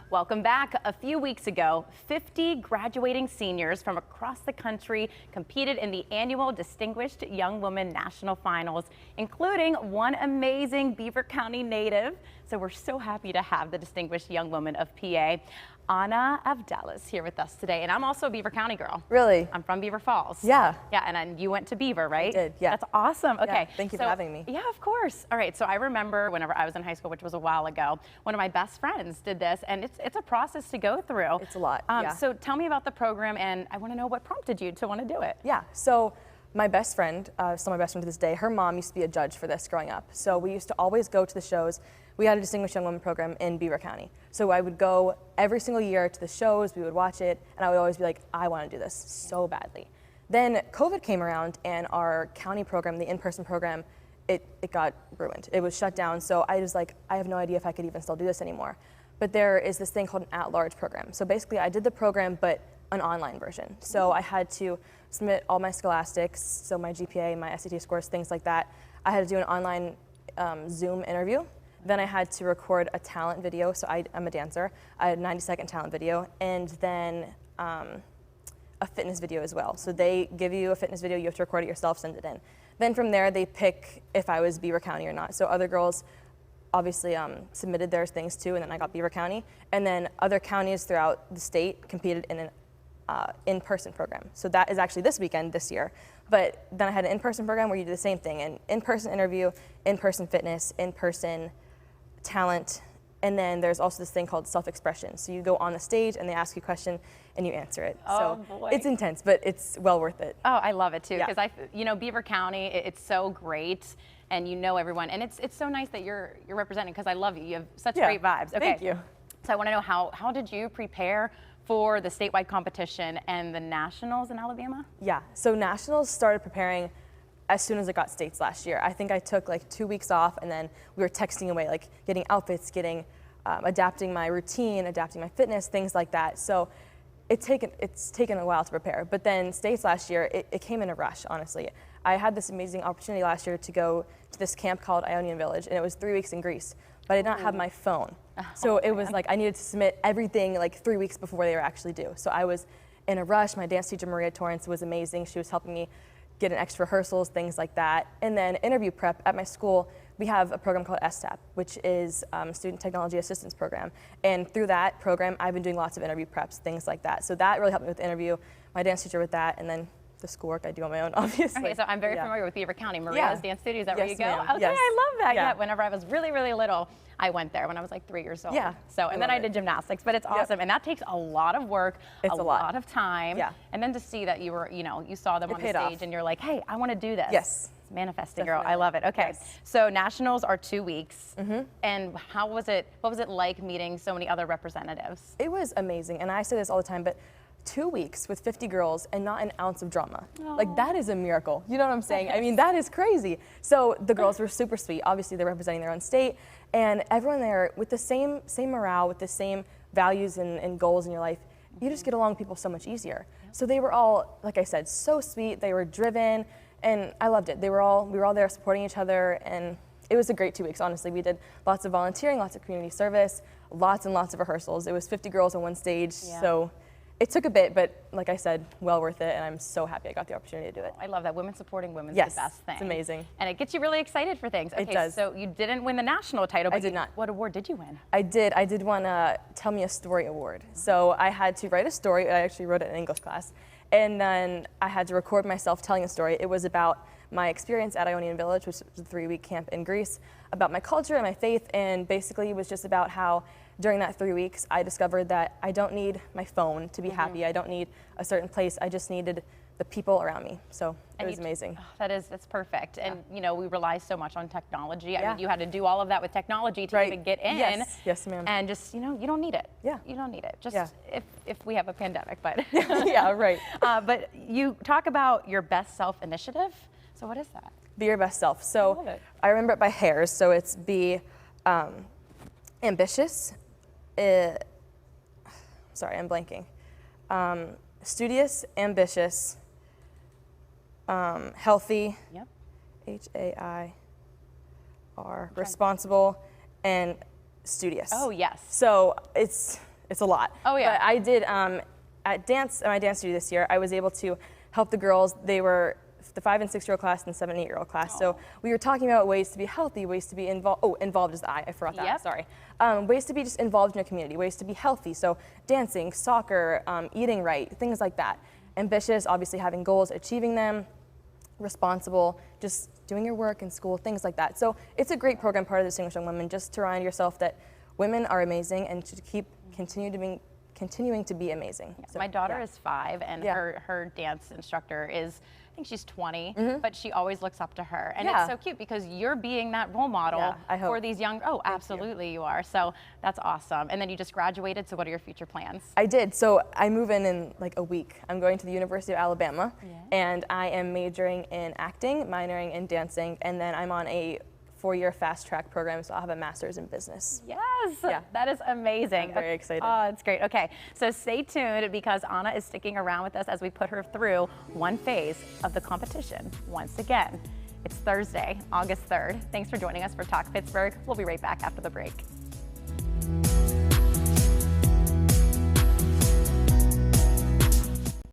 Welcome back. A few weeks ago, 50 graduating seniors from across the country competed in the annual Distinguished Young Woman National Finals, including one amazing Beaver County native. So we're so happy to have the Distinguished Young Woman of PA, Avdellas, here with us today. And I'm also a Beaver County girl. Really? I'm from Beaver Falls. Yeah. Yeah, and you went to Beaver, right? I did, yeah. That's awesome. Okay. Yeah, thank you for having me. Yeah, of course. All right, so I remember whenever I was in high school, which was a while ago, one of my best friends did this, and it's a process to go through. It's a lot, yeah. So tell me about the program, and I want to know what prompted you to want to do it. Yeah, so my best friend, still my best friend to this day, her mom used to be a judge for this growing up. So we used to always go to the shows. We had a Distinguished Young Woman program in Beaver County. So I would go every single year to the shows, we would watch it, and I would always be like, I want to do this so badly. Then COVID came around and our county program, the in-person program, it got ruined. It was shut down, so I was like, I have no idea if I could even still do this anymore. But there is this thing called an at-large program. So basically I did the program, but an online version. So I had to submit all my scholastics, so my GPA, my SAT scores, things like that. I had to do an online Zoom interview. Then I had to record a talent video, so I'm a dancer. I had a 90-second talent video, and then a fitness video as well. So they give you a fitness video, you have to record it yourself, send it in. Then from there, they pick if I was Beaver County or not. So other girls obviously submitted their things too, and then I got Beaver County. And then other counties throughout the state competed in an in-person program. So that is actually this weekend, this year. But then I had an in-person program where you do the same thing, an in-person interview, in-person fitness, in-person talent, and then there's also this thing called self-expression. So you go on the stage and they ask you a question and you answer it. Oh, so boy. It's intense, but it's well worth it. Oh, I love it too, Yeah. because Beaver County, it's so great, and you know everyone, and it's so nice that you're representing, because I love you. You have such great vibes. Okay. Thank you. So I want to know how did you prepare for the statewide competition and the nationals in Alabama? Yeah, so nationals started preparing as soon as I got states last year. I think I took like 2 weeks off, and then we were texting away, like getting outfits, adapting my routine, adapting my fitness, things like that. So it's taken a while to prepare. But then states last year, it came in a rush, honestly. I had this amazing opportunity last year to go to this camp called Ionian Village, and it was 3 weeks in Greece, but I did not have my phone. So it was like I needed to submit everything like 3 weeks before they were actually due. So I was in a rush. My dance teacher, Maria Torrance, was amazing. She was helping me get in extra rehearsals, things like that. And then interview prep at my school, we have a program called STAP, which is Student Technology Assistance Program. And through that program, I've been doing lots of interview preps, things like that. So that really helped me with the interview, my dance teacher with that, and then the schoolwork I do on my own, obviously. Okay, so I'm very familiar with Beaver County. Maria's Dance Studio, is that where you go? Okay, yes. I love that. Yeah. Yeah, whenever I was really, really little, I went there when I was like 3 years old. Yeah. So, and then I did gymnastics, but it's awesome. And that takes a lot of work, a lot of time. Yeah. And then to see that you were, you saw them on the stage and you're like, hey, I want to do this. Yes. It's manifesting, Definitely. girl. I love it. Okay. Yes. So nationals are 2 weeks. And what was it like meeting so many other representatives? It was amazing, and I say this all the time, but 2 weeks with 50 girls and not an ounce of drama. Like, that is a miracle. You know what I'm saying? I mean, that is crazy. So the girls were super sweet. Obviously, they're representing their own state, and everyone there with the same morale, with the same values and goals in your life, you just get along with people so much easier. So they were all, like I said, so sweet. They were driven, and I loved it. We were all there supporting each other, and it was a great 2 weeks, honestly. We did lots of volunteering, lots of community service, lots and lots of rehearsals. It was 50 girls on one stage, so it took a bit, but like I said, well worth it, and I'm so happy I got the opportunity to do it. I love that. Women supporting women is the best thing. It's amazing. And it gets you really excited for things. Okay, it does. So you didn't win the national title, but I did not. What award did you win? I did win a Tell Me a Story award. So I had to write a story. I actually wrote it in English class. And then I had to record myself telling a story. It was about my experience at Ionian Village, which was a 3-week camp in Greece, about my culture and my faith, and basically it was just about how during that 3 weeks I discovered that I don't need my phone to be happy. I don't need a certain place. I just needed the people around me. So it was amazing. That's perfect. And we rely so much on technology. I mean, you had to do all of that with technology to even get in. Yes, ma'am. And just, you don't need it. Yeah. You don't need it. Just if we have a pandemic, but. Yeah, right. But you talk about your best self initiative. So what is that? Be your best self. So I remember it by hairs. So it's be ambitious. Sorry, I'm blanking. Studious, ambitious, healthy, H-A-I-R, responsible, and studious. Oh, yes. So it's it's a lot. Oh, yeah. But I did, at my dance studio this year, I was able to help the girls. They were the 5 and 6 year old class and the 7 and 8 year old class. So we were talking about ways to be healthy, ways to be involved. Oh, involved is the I forgot that, Yep. sorry. Ways to be just involved in your community, ways to be healthy. So dancing, soccer, eating right, things like that. Ambitious, obviously having goals, achieving them, responsible, just doing your work in school, things like that. So it's a great program, part of Distinguished Young Women, just to remind yourself that women are amazing and to continuing to be amazing. Yeah. So, My daughter yeah. is 5, and Yeah. her dance instructor is, I think she's 20, but she always looks up to her. And Yeah. it's so cute because you're being that role model Yeah, I hope. for these young, absolutely you are. So that's awesome. And then you just graduated, so what are your future plans? I did. So I move in like a week. I'm going to the University of Alabama, and I am majoring in acting, minoring in dancing, and then I'm on a 4-year fast track program, so I'll have a master's in business. Yes, Yeah. that is amazing. I'm very excited. Oh, it's great. Okay, so stay tuned because Anna is sticking around with us as we put her through one phase of the competition once again. It's Thursday, August 3rd. Thanks for joining us for Talk Pittsburgh. We'll be right back after the break.